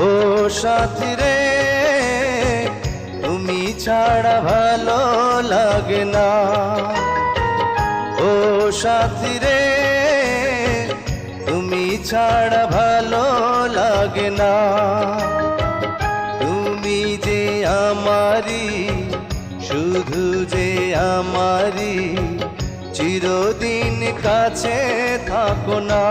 ও সাথী রে, তুমি ছাড়া ভালো লাগে না। ও সাথী রে, তুমি ছাড়া ভালো লাগে না। তুমি যে আমারি, শুধু যে আমারি, চিরদিন কাছে থাকো না।